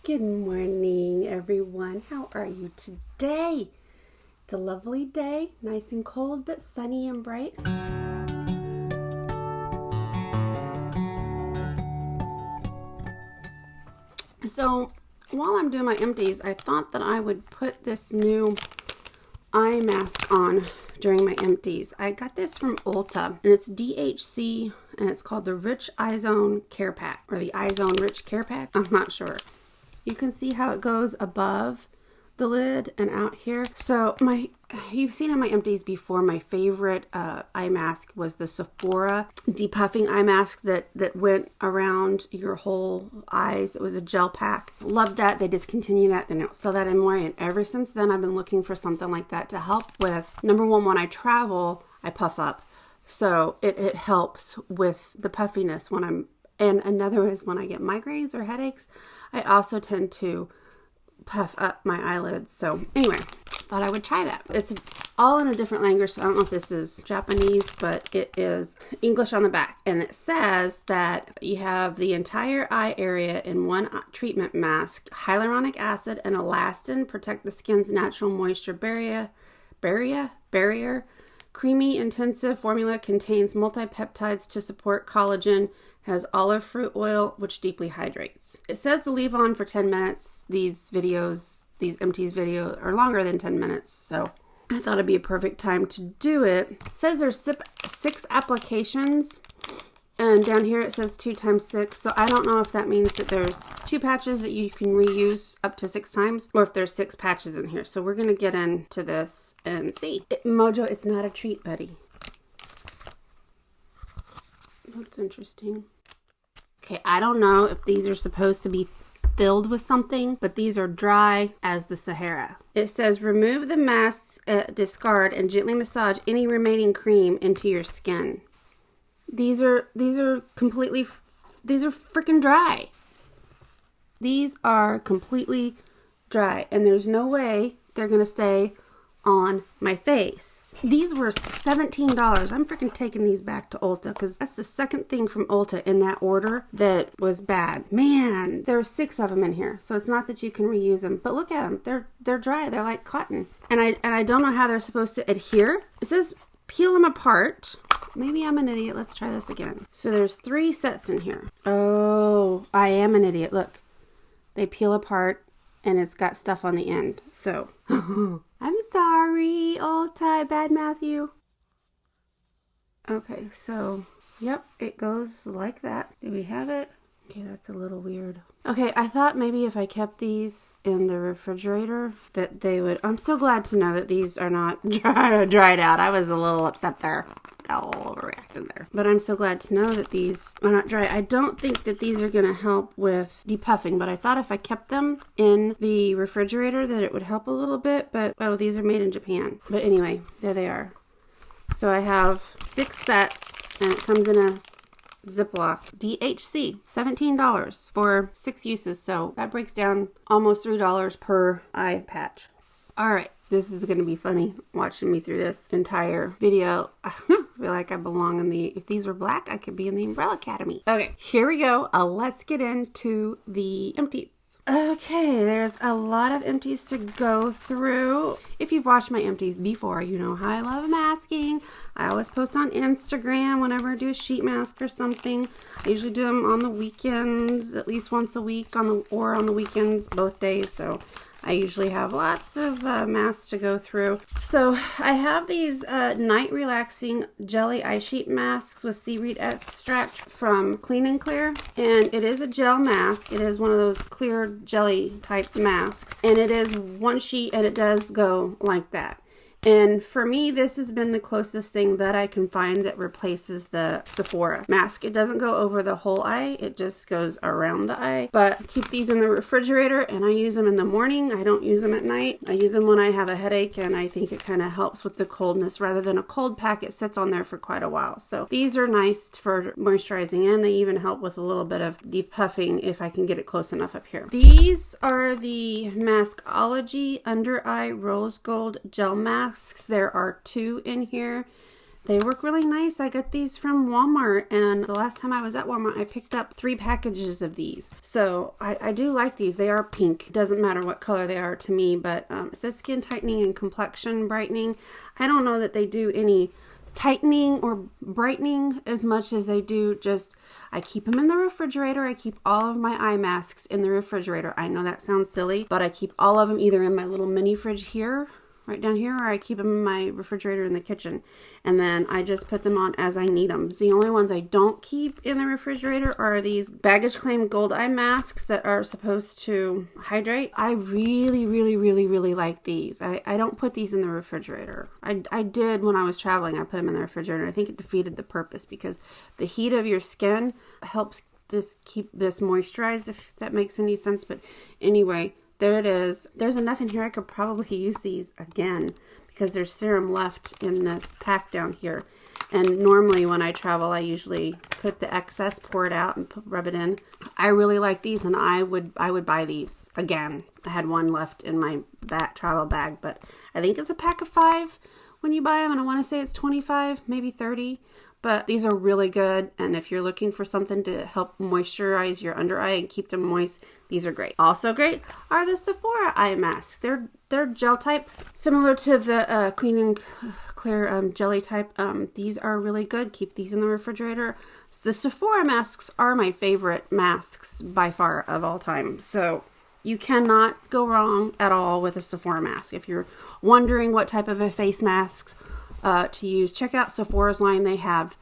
Good morning, everyone. How are you today? It's a lovely day, nice and cold, but sunny and bright. So while I'm doing my empties, I thought that I would put this new eye mask on during my empties. I got this from Ulta, and it's DHC, and it's called the Rich Eye Zone Care Pack, or the Eye Zone Rich Care Pack. I'm not sure. You can see how it goes above the lid and out here. So you've seen in my empties before, my favorite eye mask was the Sephora depuffing eye mask that went around your whole eyes. It was a gel pack. Loved that. They discontinued that. They don't sell that anymore. And ever since then, I've been looking for something like that to help with, number one, when I travel, I puff up. So it helps with the puffiness when I'm, and another is when I get migraines or headaches, I also tend to puff up my eyelids. So anyway, thought I would try that. It's all in a different language, so I don't know if this is Japanese, but it is English on the back. And it says that you have the entire eye area in one treatment mask. Hyaluronic acid and elastin protect the skin's natural moisture barrier. Creamy, intensive formula contains multi-peptides to support collagen, has olive fruit oil, which deeply hydrates. It says to leave on for 10 minutes. These empties videos are longer than 10 minutes, so I thought it'd be a perfect time to do it. It says there's 6 applications, and down here it says 2 times 6, so I don't know if that means that there's 2 patches that you can reuse up to 6 times, or if there's 6 patches in here. So we're gonna get into this and see. Mojo, it's not a treat, buddy. That's interesting. Okay, I don't know if these are supposed to be filled with something, but these are dry as the Sahara. It says remove the masks, discard, and gently massage any remaining cream into your skin. These are freaking dry. These are completely dry, and there's no way they're gonna stay on my face. These were $17. I'm freaking taking these back to Ulta because that's the second thing from Ulta in that order that was bad. Man, there are 6 of them in here, so it's not that you can reuse them. But look at them; they're dry. They're like cotton, and I don't know how they're supposed to adhere. It says peel them apart. Maybe I'm an idiot. Let's try this again. So there's 3 sets in here. Oh, I am an idiot. Look, they peel apart, and it's got stuff on the end. So. I'm sorry, Ulta, bad Matthew. Okay, so, yep, it goes like that. Do we have it? Okay, that's a little weird. Okay, I thought maybe if I kept these in the refrigerator that they would... I'm so glad to know that these are not dried out. I was a little upset there. Got a little overreacted there. But I'm so glad to know that these are not dry. I don't think that these are going to help with depuffing, but I thought if I kept them in the refrigerator that it would help a little bit. But, oh, these are made in Japan. But anyway, there they are. So I have 6 sets, and it comes in a Ziploc. DHC, $17 for 6 uses. So that breaks down almost $3 per eye patch. All right. This is going to be funny watching me through this entire video. I feel like I belong in if these were black, I could be in the Umbrella Academy. Okay, here we go. Let's get into the empties. Okay, there's a lot of empties to go through. If you've watched my empties before, you know how I love masking. I always post on Instagram whenever I do a sheet mask or something. I usually do them on the weekends, at least once a week, or on the weekends, both days. So I usually have lots of masks to go through. So I have these night relaxing jelly eye sheet masks with seaweed extract from Clean and Clear. And it is a gel mask. It is one of those clear jelly type masks. And it is 1 sheet, and it does go like that. And for me, this has been the closest thing that I can find that replaces the Sephora mask. It doesn't go over the whole eye. It just goes around the eye. But I keep these in the refrigerator, and I use them in the morning. I don't use them at night. I use them when I have a headache, and I think it kind of helps with the coldness. Rather than a cold pack, it sits on there for quite a while. So these are nice for moisturizing, and they even help with a little bit of depuffing if I can get it close enough up here. These are the Maskology Under Eye Rose Gold Gel Masks. There are 2 in here. They work really nice. I got these from Walmart, and the last time I was at Walmart, I picked up 3 packages of these. So I do like these. They are pink. Doesn't matter what color they are to me, but it says skin tightening and complexion brightening. I don't know that they do any tightening or brightening as much as they do just, I keep them in the refrigerator. I keep all of my eye masks in the refrigerator. I know that sounds silly, but I keep all of them either in my little mini fridge here, right down here, or I keep them in my refrigerator in the kitchen, and then I just put them on as I need them. The only ones I don't keep in the refrigerator are these baggage claim gold eye masks that are supposed to hydrate. I really, really, really, really like these. I don't put these in the refrigerator. I did when I was traveling. I put them in the refrigerator. I think it defeated the purpose because the heat of your skin helps keep this moisturized, if that makes any sense. But anyway, there it is. There's enough in here. I could probably use these again because there's serum left in this pack down here. And normally when I travel, I usually put the excess, pour it out, and rub it in. I really like these, and I would buy these again. I had one left in my travel bag, but I think it's a pack of 5 when you buy them, and I want to say it's 25, maybe 30. But these are really good, and if you're looking for something to help moisturize your under eye and keep them moist, these are great. Also great are the Sephora eye masks. They're gel type, similar to the Clean and Clear jelly type. These are really good. Keep these in the refrigerator. The Sephora masks are my favorite masks by far of all time. So you cannot go wrong at all with a Sephora mask. If you're wondering what type of a face mask to use, check out Sephora's line. They have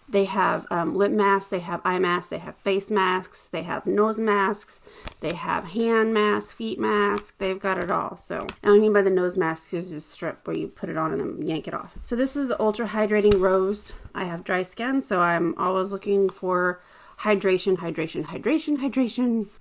lip masks, they have eye masks, they have face masks, they have nose masks, they have hand masks, feet masks. They've got it all. So, and what I mean by the nose mask is this strip where you put it on and then yank it off. So this is the Ultra Hydrating Rose. I have dry skin, so I'm always looking for hydration.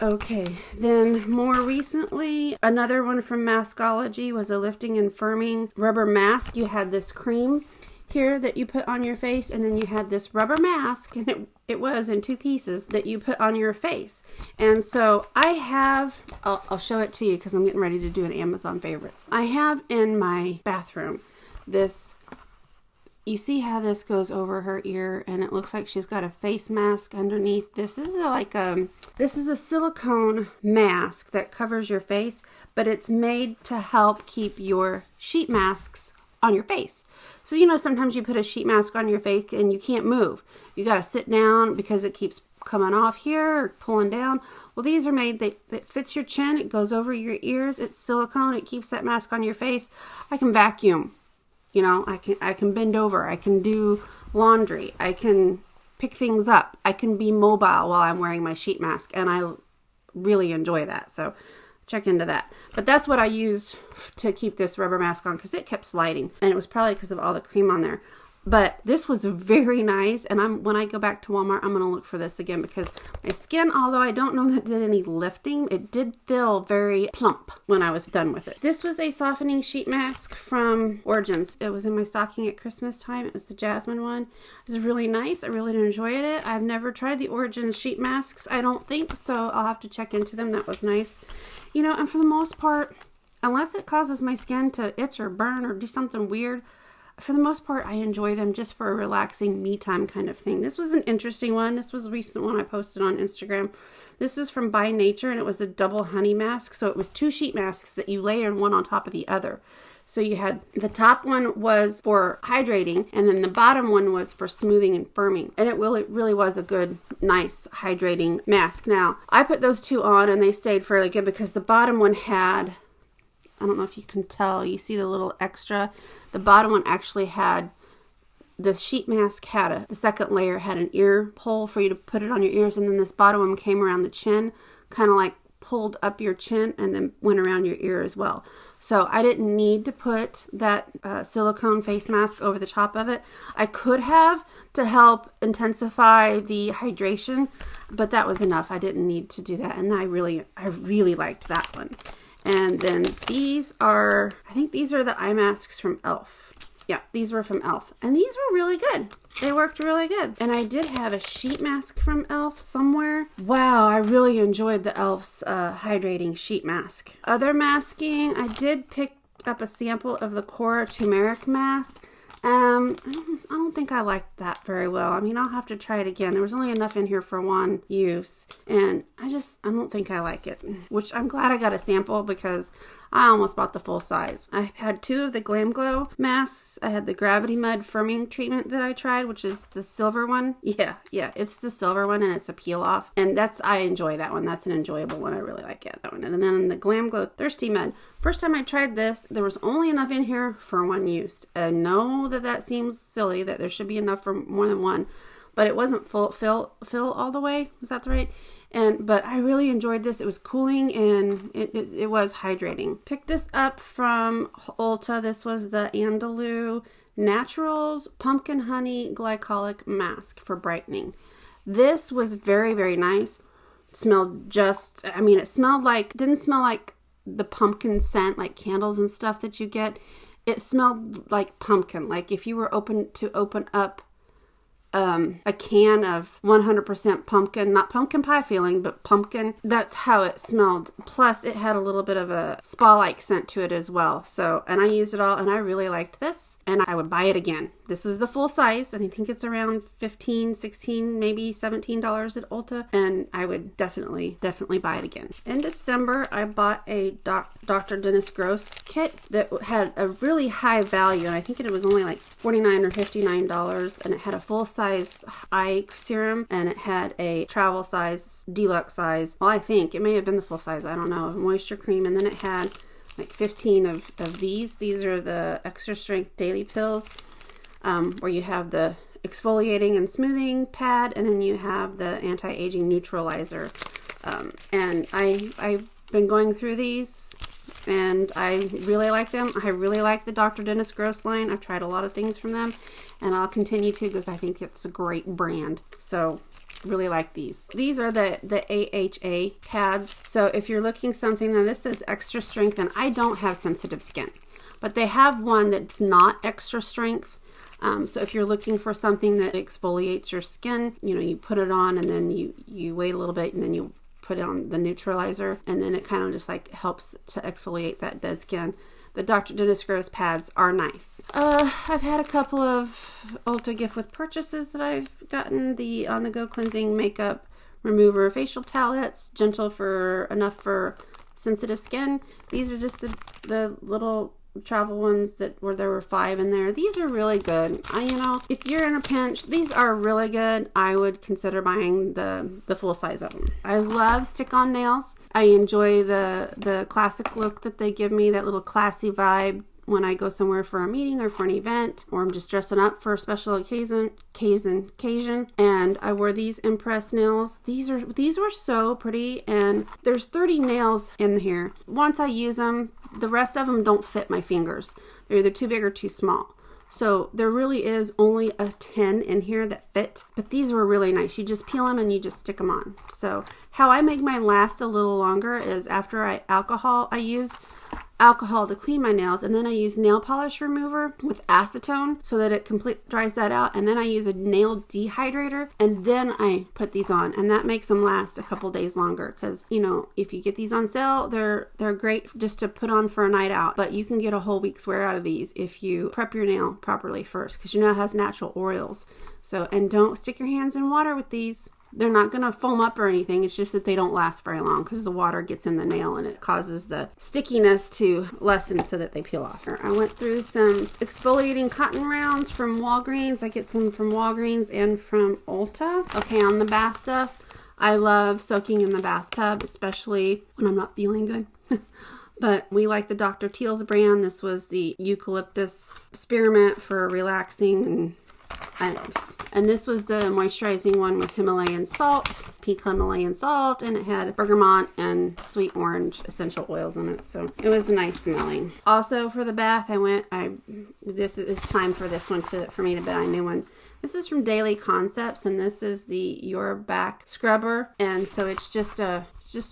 Okay, then more recently, another one from Maskology was a lifting and firming rubber mask. You had this cream here that you put on your face, and then you had this rubber mask, and it was in 2 pieces that you put on your face. And so I have, I'll show it to you because I'm getting ready to do an Amazon favorites. I have in my bathroom this. You see how this goes over her ear, and it looks like she's got a face mask underneath. This is this is a silicone mask that covers your face, but it's made to help keep your sheet masks on your face. So, you know, sometimes you put a sheet mask on your face and you can't move. You got to sit down because it keeps coming off here or pulling down. Well, these are made that fits your chin. It goes over your ears. It's silicone. It keeps that mask on your face. I can vacuum. You know, I can bend over. I can do laundry. I can pick things up. I can be mobile while I'm wearing my sheet mask, and I really enjoy that. So check into that. But that's what I used to keep this rubber mask on because it kept sliding, and it was probably because of all the cream on there. But this was very nice, and when I go back to Walmart, I'm going to look for this again because my skin, although I don't know that it did any lifting, it did feel very plump when I was done with it. This was a softening sheet mask from Origins. It was in my stocking at Christmas time. It was the jasmine one. It was really nice. I really enjoyed it. I've never tried the Origins sheet masks, I don't think, so I'll have to check into them. That was nice. You know, and for the most part, unless it causes my skin to itch or burn or do something weird, for the most part, I enjoy them just for a relaxing me time kind of thing. This was an interesting one. This was a recent one I posted on Instagram. This is from By Nature, and it was a double honey mask. So it was 2 sheet masks that you layered one on top of the other. So you had the top one was for hydrating, and then the bottom one was for smoothing and firming. And it really was a good, nice hydrating mask. Now, I put those 2 on, and they stayed fairly good because the bottom one had, I don't know if you can tell, you see the little extra. The bottom one actually had, the sheet mask had the second layer had an ear hole for you to put it on your ears, and then this bottom one came around the chin, kind of like pulled up your chin and then went around your ear as well. So I didn't need to put that silicone face mask over the top of it. I could have to help intensify the hydration, but that was enough. I didn't need to do that, and I really liked that one. And then these are, I think these are the eye masks from e.l.f. Yeah, these were from e.l.f. And these were really good. They worked really good. And I did have a sheet mask from e.l.f. somewhere. Wow, I really enjoyed the e.l.f.'s hydrating sheet mask. Other masking, I did pick up a sample of the Cora turmeric mask. I don't think I liked that very well. I mean, I'll have to try it again. There was only enough in here for one use, and I don't think I like it, which I'm glad I got a sample because I almost bought the full size. I had 2 of the Glam Glow masks. I had the Gravity Mud firming treatment that I tried, which is the silver one. Yeah, it's the silver one, and it's a peel off. And I enjoy that one. That's an enjoyable one. I really like it, that one. And then the Glam Glow Thirsty Mud. First time I tried this, there was only enough in here for one use. I know that seems silly, that there should be enough for more than one, but it wasn't fill all the way. Is that right? But I really enjoyed this. It was cooling and it was hydrating. Picked this up from Ulta. This was the Andalou Naturals Pumpkin Honey Glycolic Mask for brightening. This was very, very nice. It smelled it smelled like, didn't smell like the pumpkin scent, like candles and stuff that you get. It smelled like pumpkin. Like if you were open up a can of 100% pumpkin, not pumpkin pie feeling, but pumpkin. That's how it smelled. Plus, it had a little bit of a spa-like scent to it as well. So, and I used it all, and I really liked this, and I would buy it again. This was the full size, and I think it's around $15, $16, maybe $17 at Ulta, and I would definitely buy it again. In December, I bought a Dr. Dennis Gross kit that had a really high value, and I think it was only like $49 or $59, and it had a full size eye serum, and it had a travel size, deluxe size. Well, I think it may have been the full size, I don't know, moisture cream, and then it had like 15 of these. These are the extra strength daily pills, where you have the exfoliating and smoothing pad, and then you have the anti-aging neutralizer. And I've been going through these, and I really like them. I really like the Dr. Dennis Gross line. I've tried a lot of things from them, and I'll continue to because I think it's a great brand. So really like these. These are the AHA pads. So if you're looking something, then this is extra strength, and I don't have sensitive skin, but they have one that's not extra strength. So if you're looking for something that exfoliates your skin, you put it on, and then you wait a little bit, and then you put on the neutralizer, and then it kind of just like helps to exfoliate that dead skin. The Dr. Dennis Gross pads are nice. I've had a couple of Ulta gift with purchases that I've gotten. The On The Go Cleansing Makeup Remover Facial Towelettes, gentle enough for sensitive skin. These are just the little travel ones there were 5 in there. These are really good. If you're in a pinch, these are really good. I would consider buying the full size of them. I love stick-on nails. I enjoy the classic look that they give me, that little classy vibe when I go somewhere for a meeting or for an event, or I'm just dressing up for a special occasion, and I wore these Impress nails. These were so pretty, and there's 30 nails in here. Once I use them, the rest of them don't fit my fingers. They're either too big or too small. So there really is only a 10 in here that fit, but these were really nice. You just peel them and you just stick them on. So how I make mine last a little longer is after I use alcohol to clean my nails, and then I use nail polish remover with acetone so that it dries that out, and then I use a nail dehydrator, and then I put these on, and that makes them last a couple days longer, because if you get these on sale, they're great just to put on for a night out, but you can get a whole week's wear out of these if you prep your nail properly first, because it has natural oils. So, and don't stick your hands in water with these. They're not going to foam up or anything. It's just that they don't last very long because the water gets in the nail and it causes the stickiness to lessen so that they peel off. I went through some exfoliating cotton rounds from Walgreens. I get some from Walgreens and from Ulta. Okay, on the bath stuff, I love soaking in the bathtub, especially when I'm not feeling good. But we like the Dr. Teal's brand. This was the eucalyptus spearmint for relaxing and and this was the moisturizing one with Himalayan salt, pink Himalayan salt, and it had bergamot and sweet orange essential oils in it. So it was nice smelling. Also for the bath, this is time for this one for me to buy a new one. This is from Daily Concepts, and this is the Your Back Scrubber. And so it's just a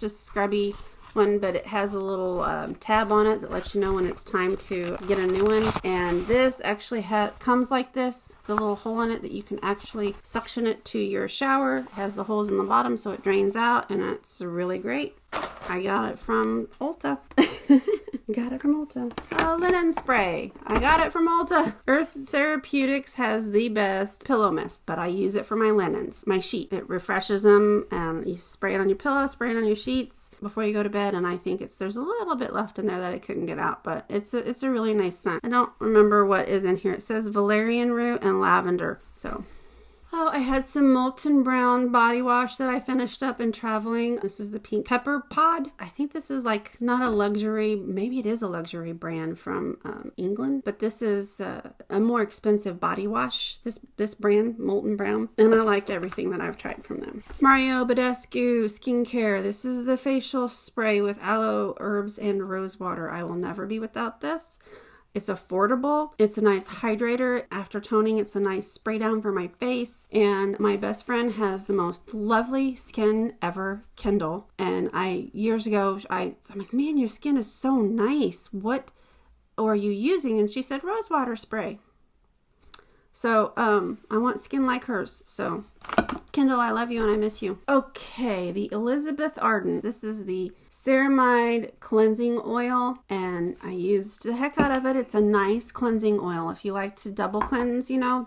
scrubby one, but it has a little tab on it that lets you know when it's time to get a new one. And this actually comes like this, the little hole in it that you can actually suction it to your shower. It has the holes in the bottom so it drains out, and it's really great. I got it from Ulta. Got it from Ulta. A linen spray. I got it from Ulta. Earth Therapeutics has the best pillow mist, but I use it for my linens, my sheet. It refreshes them, and you spray it on your pillow, spray it on your sheets before you go to bed. And I think there's a little bit left in there that I couldn't get out, but it's a really nice scent. I don't remember what is in here. It says valerian root and lavender. So. Oh, I had some Molten Brown body wash that I finished up in traveling. This is the Pink Pepper Pod. I think this is like not a luxury, maybe it is a luxury brand from England, but this is a more expensive body wash, this brand, Molten Brown, and I liked everything that I've tried from them. Mario Badescu Skincare. This is the facial spray with aloe, herbs, and rose water. I will never be without this. It's affordable. It's a nice hydrator. After toning, it's a nice spray down for my face. And my best friend has the most lovely skin ever, Kendall. And years ago, I'm like, man, your skin is so nice. What are you using? And she said, rose water spray. So, I want skin like hers. So, Kendall, I love you and I miss you. Okay, the Elizabeth Arden. This is the ceramide cleansing oil, and I used the heck out of it. It's a nice cleansing oil. If you like to double cleanse, you know,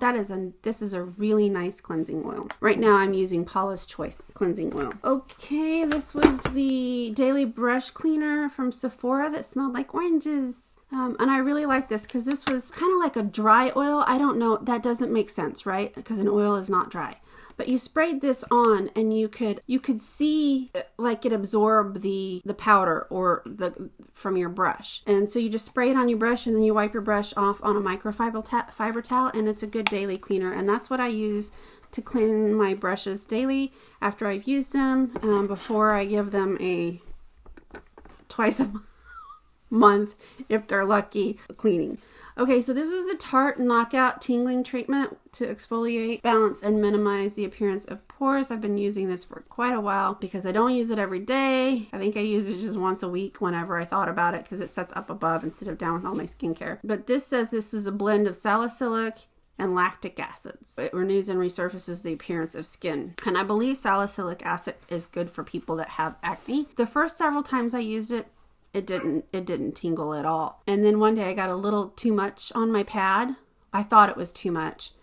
this is a really nice cleansing oil. Right now I'm using Paula's Choice cleansing oil. Okay, this was the daily brush cleaner from Sephora that smelled like oranges. And I really like this because this was kind of like a dry oil. I don't know, that doesn't make sense, right? Because an oil is not dry. But you sprayed this on and you could see like it absorb the powder or from your brush. And so you just spray it on your brush and then you wipe your brush off on a microfiber fiber towel, and it's a good daily cleaner. And that's what I use to clean my brushes daily after I've used them, before I give them a twice a month, if they're lucky, cleaning. Okay, so this is the Tarte Knockout Tingling Treatment to exfoliate, balance, and minimize the appearance of pores. I've been using this for quite a while because I don't use it every day. I think I use it just once a week whenever I thought about it because it sets up above instead of down with all my skincare. But this says this is a blend of salicylic and lactic acids. It renews and resurfaces the appearance of skin. And I believe salicylic acid is good for people that have acne. The first several times I used it, it didn't tingle at all. And then one day I got a little too much on my pad. I thought it was too much.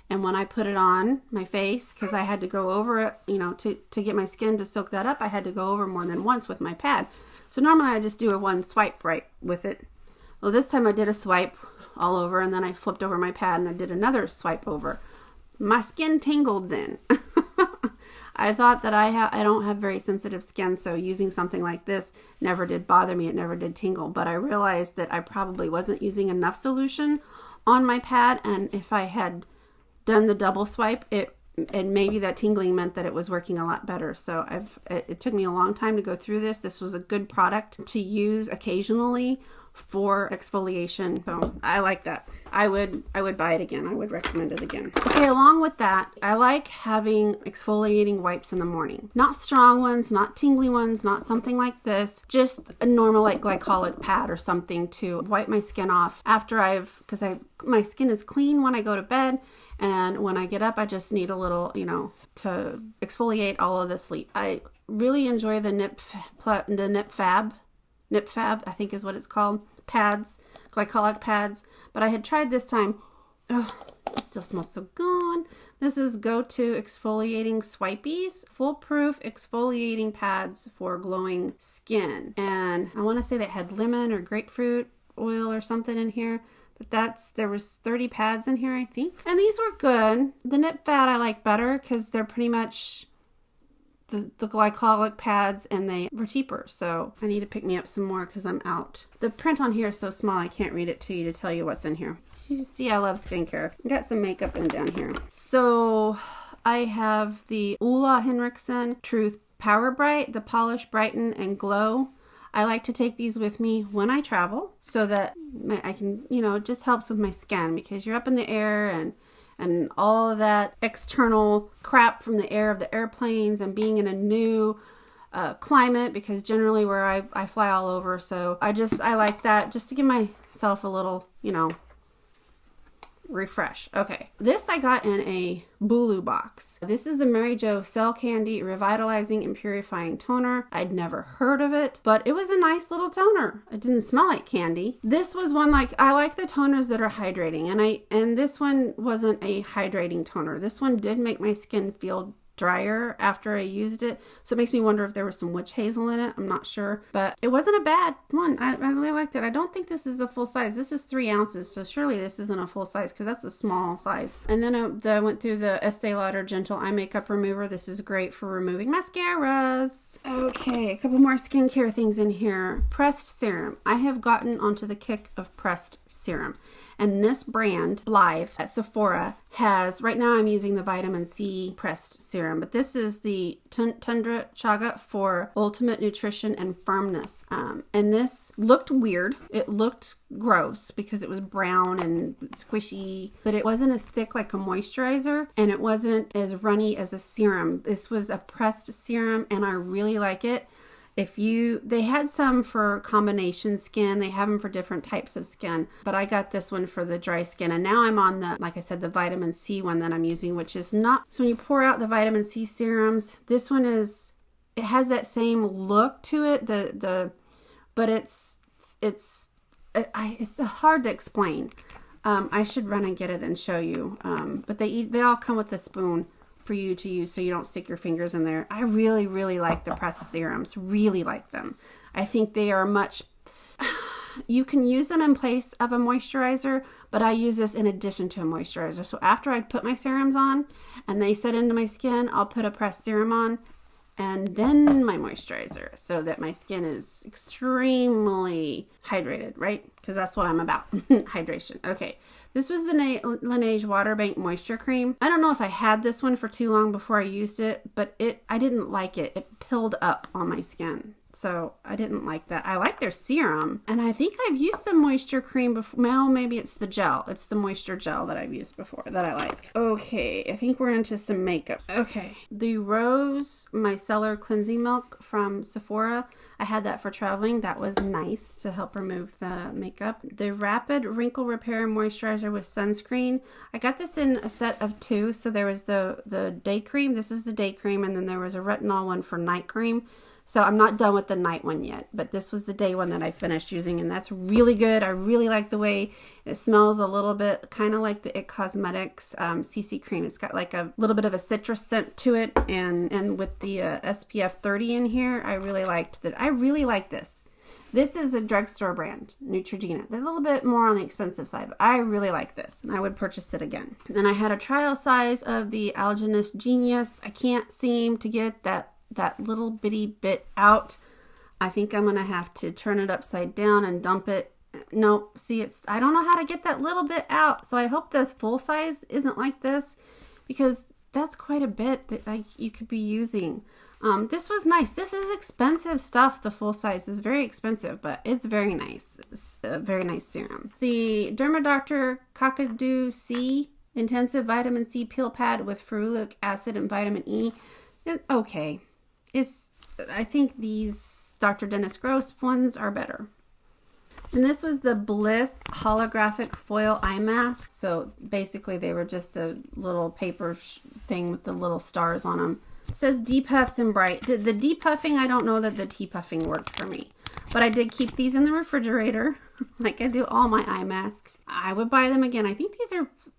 And when I put it on my face, because I had to go over it, you know, to get my skin to soak that up, I had to go over more than once with my pad. So normally I just do a one swipe right with it. Well, this time I did a swipe all over, and then I flipped over my pad and I did another swipe over. My skin tingled then. I thought that I don't have very sensitive skin, so using something like this never did bother me. It never did tingle, but I realized that I probably wasn't using enough solution on my pad, and if I had done the double swipe, and maybe that tingling meant that it was working a lot better. So it took me a long time to go through this. This was a good product to use occasionally for exfoliation. So I like that. I would buy it again. I would recommend it again. Okay, along with that, I like having exfoliating wipes in the morning. Not strong ones, not tingly ones, not something like this. Just a normal like glycolic pad or something to wipe my skin off after because my skin is clean when I go to bed. And when I get up, I just need a little, you know, to exfoliate all of the sleep. I really enjoy the Nip Fab, I think is what it's called, pads, glycolic pads. But I had tried this time. Oh, it still smells so good. This is Go-To Exfoliating Swipies, foolproof exfoliating pads for glowing skin. And I want to say they had lemon or grapefruit oil or something in here. But there was 30 pads in here, I think. And these were good. The Nip Fab I like better because they're pretty much the glycolic pads, and they were cheaper. So I need to pick me up some more because I'm out. The print on here is so small I can't read it to you to tell you what's in here. You see I love skincare. I got some makeup in down here. So I have the Ulla Henriksen Truth Power Bright, the Polish, Brighten, and Glow. I like to take these with me when I travel so that I can, you know, it just helps with my skin because you're up in the air and all of that external crap from the air of the airplanes and being in a new climate, because generally where I fly all over. So I like that just to give myself a little, you know, refresh. Okay. This I got in a Bulu box. This is the Mary Jo Cell Candy Revitalizing and Purifying Toner. I'd never heard of it, but it was a nice little toner. It didn't smell like candy. This was one like, I like the toners that are hydrating, and this one wasn't a hydrating toner. This one did make my skin feel drier after I used it, so it makes me wonder if there was some witch hazel in it. I'm not sure, but it wasn't a bad one. I really liked it. I don't think this is a full size. This is 3 ounces, so surely this isn't a full size because that's a small size. And then I went through the Estee Lauder Gentle Eye Makeup Remover. This is great for removing mascaras. Okay, a couple more skincare things in here. Pressed serum. I have gotten onto the kick of pressed serum. And this brand, Blythe at Sephora, has, right now I'm using the vitamin C pressed serum, but this is the Tundra Chaga for ultimate nutrition and firmness. And this looked weird. It looked gross because it was brown and squishy, but it wasn't as thick like a moisturizer, and it wasn't as runny as a serum. This was a pressed serum, and I really like it. They had some for combination skin. They have them for different types of skin, but I got this one for the dry skin. And now I'm on the, like I said, the vitamin C one that I'm using, which is not, so when you pour out the vitamin C serums, this one it has that same look to it, but it's hard to explain. I should run and get it and show you. But they all come with a spoon for you to use so you don't stick your fingers in there. I really, really like the pressed serums. Really like them. I think they are you can use them in place of a moisturizer, but I use this in addition to a moisturizer. So after I put my serums on and they set into my skin, I'll put a pressed serum on and then my moisturizer so that my skin is extremely hydrated, right? Because that's what I'm about. Hydration. Okay. This was the Laneige Water Bank Moisture Cream. I don't know if I had this one for too long before I used it, but I didn't like it. It pilled up on my skin. So I didn't like that. I like their serum. And I think I've used the moisture cream before. Well, maybe it's the gel. It's the moisture gel that I've used before that I like. Okay, I think we're into some makeup. Okay, the Rose Micellar Cleansing Milk from Sephora. I had that for traveling. That was nice to help remove the makeup. The Rapid Wrinkle Repair Moisturizer with Sunscreen. I got this in a set of 2. So there was the day cream. This is the day cream. And then there was a retinol one for night cream. So I'm not done with the night one yet, but this was the day one that I finished using, and that's really good. I really like the way it smells, a little bit kind of like the IT Cosmetics CC cream. It's got like a little bit of a citrus scent to it, and with the SPF 30 in here, I really liked that. I really like this. This is a drugstore brand, Neutrogena. They're a little bit more on the expensive side, but I really like this, and I would purchase it again. Then I had a trial size of the Algenist Genius. I can't seem to get that little bitty bit out. I think I'm gonna have to turn it upside down and dump it. No, see, I don't know how to get that little bit out. So I hope this full size isn't like this, because that's quite a bit that you could be using. This was nice. This is expensive stuff. The full size is very expensive, but it's very nice. It's a very nice serum. The DermaDoctor Kakadu C Intensive Vitamin C Peel Pad with ferulic acid and vitamin E. Okay. I think these Dr. Dennis Gross ones are better. And this was the Bliss Holographic Foil Eye Mask. So basically they were just a little paper thing with the little stars on them. It says depuffs and bright. The depuffing, I don't know that the depuffing worked for me. But I did keep these in the refrigerator, like I do all my eye masks. I would buy them again. I think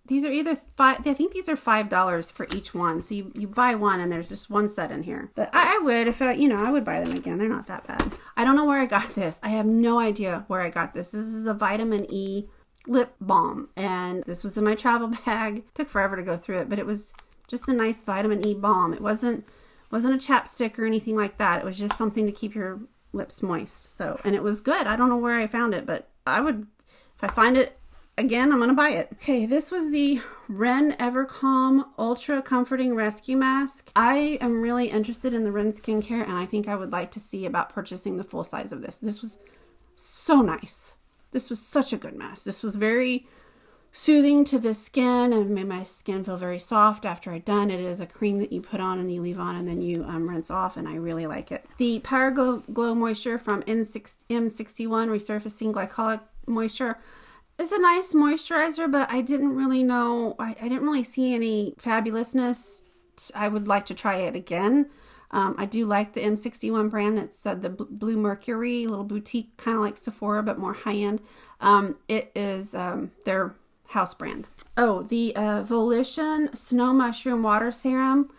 these are either $5 for each one. So you buy one and there's just one set in here. But I would, if I would buy them again. They're not that bad. I don't know where I got this. I have no idea where I got this. This is a vitamin E lip balm, and this was in my travel bag. It took forever to go through it, but it was just a nice vitamin E balm. It wasn't a chapstick or anything like that. It was just something to keep your lips moist. And it was good. I don't know where I found it, but if I find it again, I'm gonna buy it. Okay, this was the Ren Evercalm Ultra Comforting Rescue Mask. I am really interested in the Ren skincare, and I think I would like to see about purchasing the full size of this. This was so nice. This was such a good mask. This was very soothing to the skin and made my skin feel very soft after I'd done. It is a cream that you put on and you leave on and then you rinse off, and I really like it. The Power Glow Moisture from M61 Resurfacing Glycolic Moisture. It's a nice moisturizer, but I didn't really know, I didn't really see any fabulousness. I would like to try it again. I do like the M61 brand. It's the Blue Mercury, little boutique, kind of like Sephora, but more high-end. It is their house brand. Oh, the Volition Snow Mushroom Water Serum.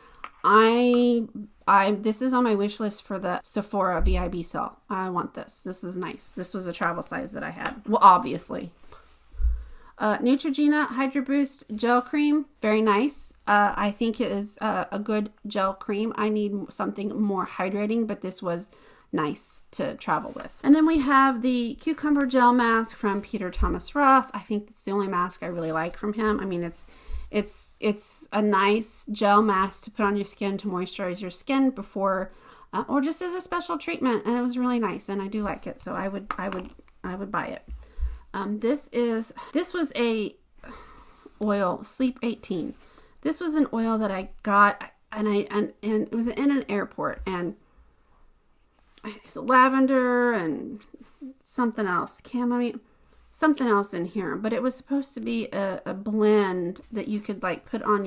This is on my wish list for the Sephora VIB sale. I want this. This is nice. This was a travel size that I had. Well, obviously. Neutrogena Hydro Boost Gel Cream. Very nice. I think it is a good gel cream. I need something more hydrating, but this was nice to travel with. And then we have the Cucumber Gel Mask from Peter Thomas Roth. I think it's the only mask I really like from him. I mean, it's a nice gel mask to put on your skin to moisturize your skin before, or just as a special treatment. And it was really nice, and I do like it, so I would buy it. This was a oil, Sleep 18. This was an oil that I got, and it was in an airport, and it's lavender and something else, something else in here, but it was supposed to be a blend that you could like put on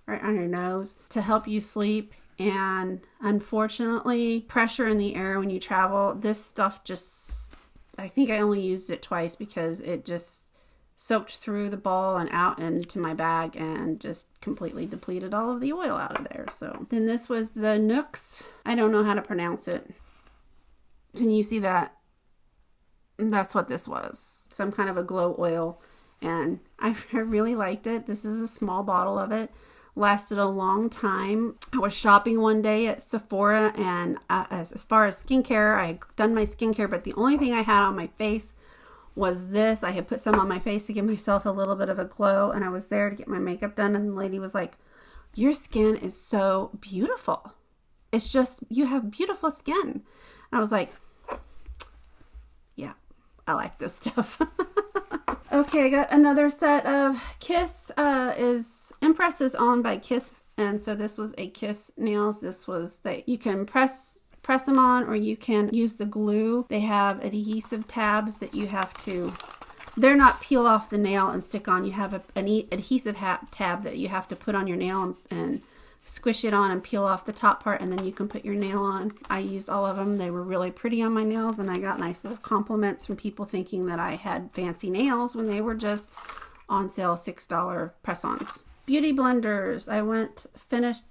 right on your nose to help you sleep. And unfortunately, pressure in the air when you travel, this stuff just, I think I only used it twice because it just soaked through the ball and out into my bag and just completely depleted all of the oil out of there. So then this was the Nooks. I don't know how to pronounce it. Can you see that? That's what this was. Some kind of a glow oil. And I really liked it. This is a small bottle of it. Lasted a long time. I was shopping one day at Sephora, and as far as skincare, I had done my skincare, but the only thing I had on my face was this. I had put some on my face to give myself a little bit of a glow, and I was there to get my makeup done, and the lady was like, "Your skin is so beautiful. It's just, you have beautiful skin." And I was like, yeah, I like this stuff. Okay, I got another set of Kiss. Impress is owned by Kiss, and so this was a Kiss nails. This was that you can press them on, or you can use the glue. They have adhesive tabs that you have to, they're not peel off the nail and stick on. You have an adhesive tab that you have to put on your nail and squish it on and peel off the top part, and then you can put your nail on. I used all of them. They were really pretty on my nails, and I got nice little compliments from people thinking that I had fancy nails when they were just on sale, $6 press-ons. Beauty blenders. I finished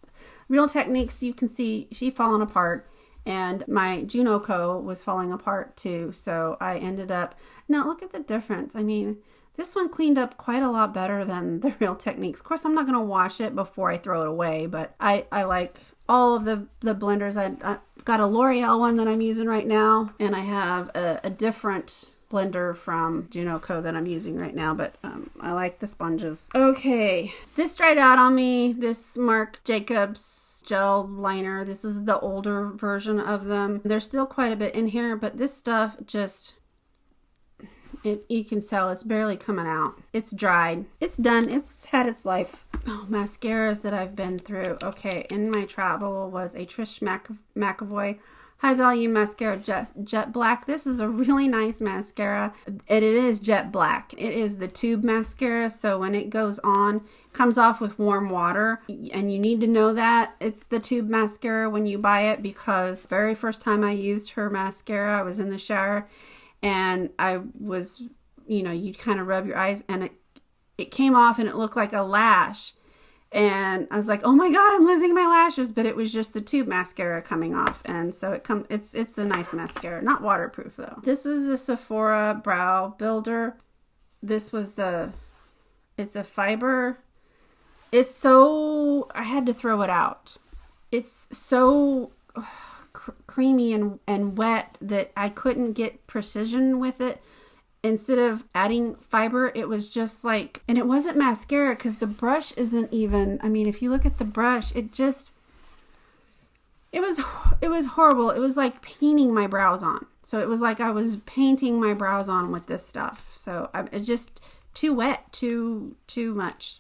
Real Techniques. You can see she falling apart, and my Juno Co was falling apart too, so I ended up, now look at the difference. I mean, this one cleaned up quite a lot better than the Real Techniques. Of course, I'm not going to wash it before I throw it away, but I like all of the blenders. I got a L'Oreal one that I'm using right now, and I have a different blender from Juno Co that I'm using right now, but I like the sponges. Okay, this dried out on me. This Marc Jacobs gel liner. This was the older version of them. There's still quite a bit in here, but this stuff just... you can tell it's barely coming out. It's dried. It's done. It's had its life. Oh, mascaras that I've been through. Okay, in my travel was a Trish McEvoy High Volume Mascara Jet Black. This is a really nice mascara. It is jet black. It is the tube mascara, so when it goes on, it comes off with warm water. And you need to know that it's the tube mascara when you buy it, because the very first time I used her mascara, I was in the shower, and I was, you kind of rub your eyes, and it came off, and it looked like a lash. And I was like, oh my God, I'm losing my lashes. But it was just the tube mascara coming off. And so it's a nice mascara. Not waterproof though. This was the Sephora Brow Builder. This was it's a fiber. It's so, I had to throw it out. It's so creamy and wet that I couldn't get precision with it. Instead of adding fiber, it was just like, and it wasn't mascara because the brush isn't even, I mean, if you look at the brush, it was horrible. It was like painting my brows on. So it was like I was painting my brows on with this stuff. So it's just too wet, too much.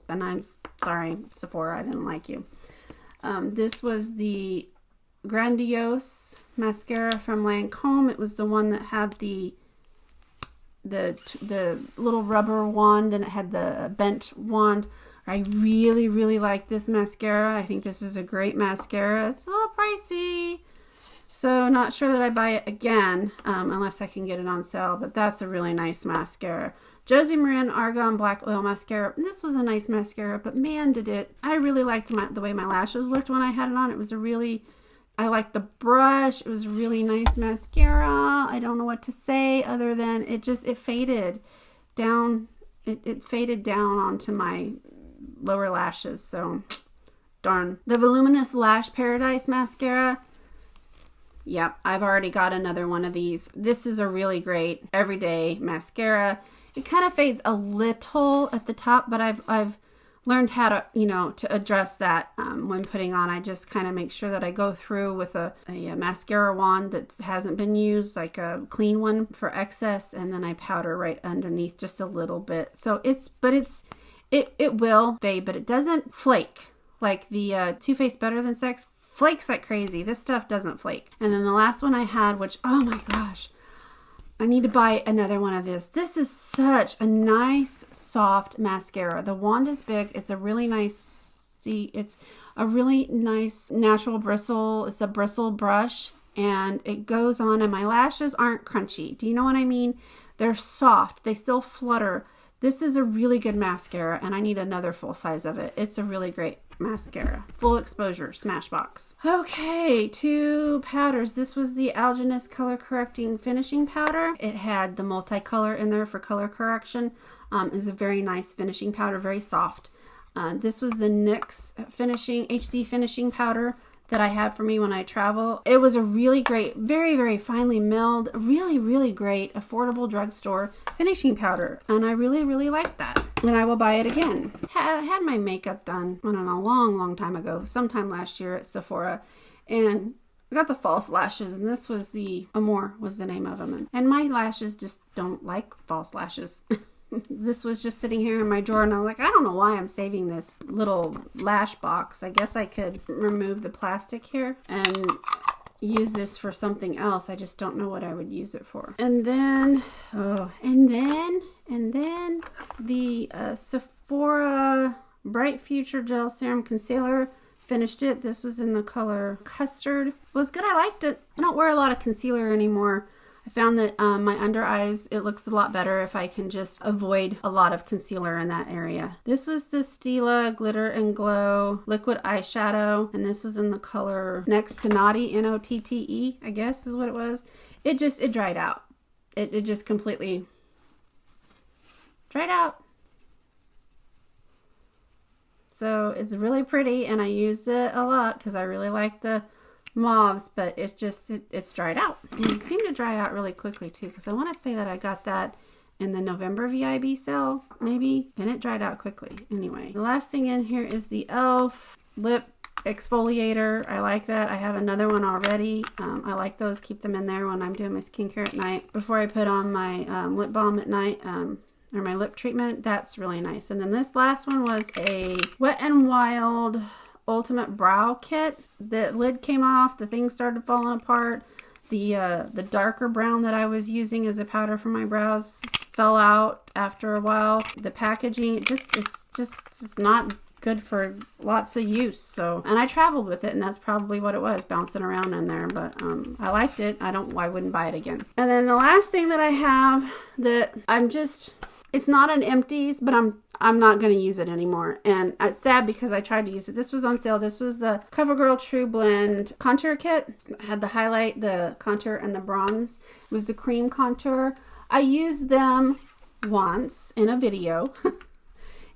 And I'm sorry, Sephora, I didn't like you. This was the Grandiose mascara from Lancome. It was the one that had the the little rubber wand, and it had the bent wand. I really, really like this mascara. I think this is a great mascara. It's a little pricey, so not sure that I buy it again unless I can get it on sale, but that's a really nice mascara. Josie Maran Argan Black Oil Mascara. This was a nice mascara, but man, did it. I really liked the way my lashes looked when I had it on. It was a really, I liked the brush. It was a really nice mascara. I don't know what to say other than it faded down. It faded down onto my lower lashes, so darn. The Voluminous Lash Paradise Mascara. Yep, I've already got another one of these. This is a really great everyday mascara. It kind of fades a little at the top, but I've learned how to, to address that when putting on. I just kind of make sure that I go through with a mascara wand that hasn't been used, like a clean one for excess, and then I powder right underneath just a little bit. So it will fade, but it doesn't flake. Like the Too Faced Better Than Sex flakes like crazy. This stuff doesn't flake. And then the last one I had, which, oh my gosh, I need to buy another one of this. This is such a nice, soft mascara. The wand is big. It's a really nice, it's a really nice natural bristle. It's a bristle brush, and it goes on, and my lashes aren't crunchy. Do you know what I mean? They're soft. They still flutter. This is a really good mascara, and I need another full size of it. It's a really great mascara. Full exposure, Smashbox. Okay, 2 powders. This was the Algenist Color Correcting Finishing Powder. It had the multicolor in there for color correction. It's a very nice finishing powder, very soft. This was the NYX HD Finishing Powder that I had for me when I travel. It was a really great, very, very finely milled, really, really great, affordable drugstore finishing powder. And I really, really like that. And I will buy it again. I had my makeup done, I don't know, a long, long time ago, sometime last year at Sephora. And I got the false lashes, and this was the Amore was the name of them. And my lashes just don't like false lashes. This was just sitting here in my drawer, and I'm like, I don't know why I'm saving this little lash box. I guess I could remove the plastic here and use this for something else. I just don't know what I would use it for. And then, the Sephora Bright Future Gel Serum Concealer. Finished it. This was in the color Custard. It was good. I liked it. I don't wear a lot of concealer anymore. I found that my under eyes, it looks a lot better if I can just avoid a lot of concealer in that area. This was the Stila Glitter and Glow Liquid Eyeshadow, and this was in the color Next to Naughty, N-O-T-T-E, I guess is what it was. It dried out. It just completely dried out. So it's really pretty, and I used it a lot because I really like the mauves, but it's dried out, and it seemed to dry out really quickly too, because I want to say that I got that in the November VIB sale maybe, and it dried out quickly. Anyway, the last thing in here is the e.l.f. lip exfoliator. I like that. I have another one already. I like those. Keep them in there when I'm doing my skincare at night before I put on my lip balm at night, or my lip treatment. That's really nice. And then this last one was a Wet n Wild Ultimate Brow Kit. The lid came off, the thing started falling apart. The darker brown that I was using as a powder for my brows fell out after a while. The packaging, it's not good for lots of use. So, and I traveled with it, and that's probably what it was, bouncing around in there. But I liked it. I wouldn't buy it again. And then the last thing that I have that it's not an Empties, but I'm not going to use it anymore. And it's sad because I tried to use it. This was on sale. This was the CoverGirl True Blend Contour Kit. It had the highlight, the contour, and the bronze. It was the cream contour. I used them once in a video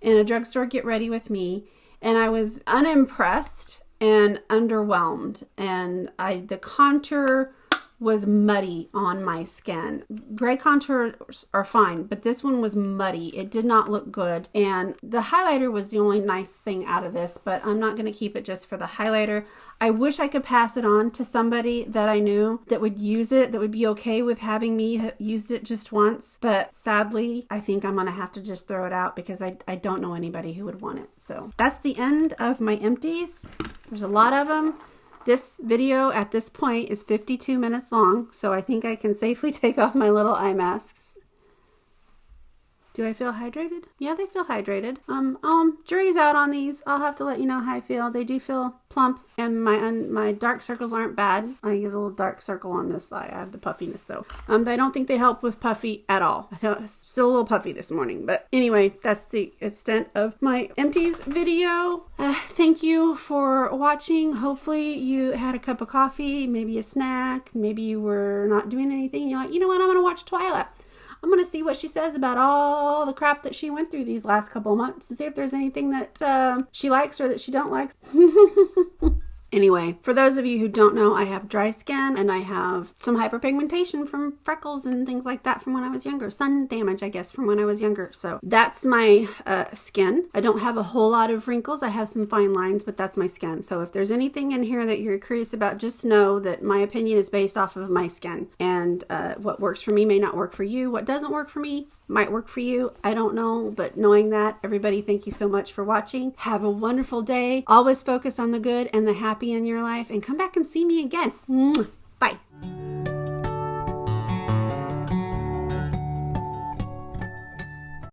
in a drugstore Get Ready With Me, and I was unimpressed and underwhelmed. And the contour was muddy on my skin. Gray contours are fine, but this one was muddy. It did not look good. And the highlighter was the only nice thing out of this, but I'm not going to keep it just for the highlighter. I wish I could pass it on to somebody that I knew that would use it, that would be okay with having me used it just once. But sadly, I think I'm going to have to just throw it out because I don't know anybody who would want it. So that's the end of my Empties. There's a lot of them. This video at this point is 52 minutes long, so I think I can safely take off my little eye masks. Do I feel hydrated? Yeah, they feel hydrated. Jury's out on these. I'll have to let you know how I feel. They do feel plump, and my dark circles aren't bad. I get a little dark circle on this eye. I have the puffiness, so I don't think they help with puffy at all. I feel still a little puffy this morning, but anyway, that's the extent of my Empties video. Thank you for watching. Hopefully you had a cup of coffee, maybe a snack, maybe you were not doing anything. You're like, you know what? I'm gonna watch Twila. I'm going to see what she says about all the crap that she went through these last couple of months to see if there's anything that she likes or that she don't like. Anyway, for those of you who don't know, I have dry skin and I have some hyperpigmentation from freckles and things like that from when I was younger. Sun damage, I guess, from when I was younger. So that's my skin. I don't have a whole lot of wrinkles. I have some fine lines, but that's my skin. So if there's anything in here that you're curious about, just know that my opinion is based off of my skin. And what works for me may not work for you. What doesn't work for me might work for you. I don't know, but knowing that, everybody, thank you so much for watching. Have a wonderful day. Always focus on the good and the happy in your life, and come back and see me again.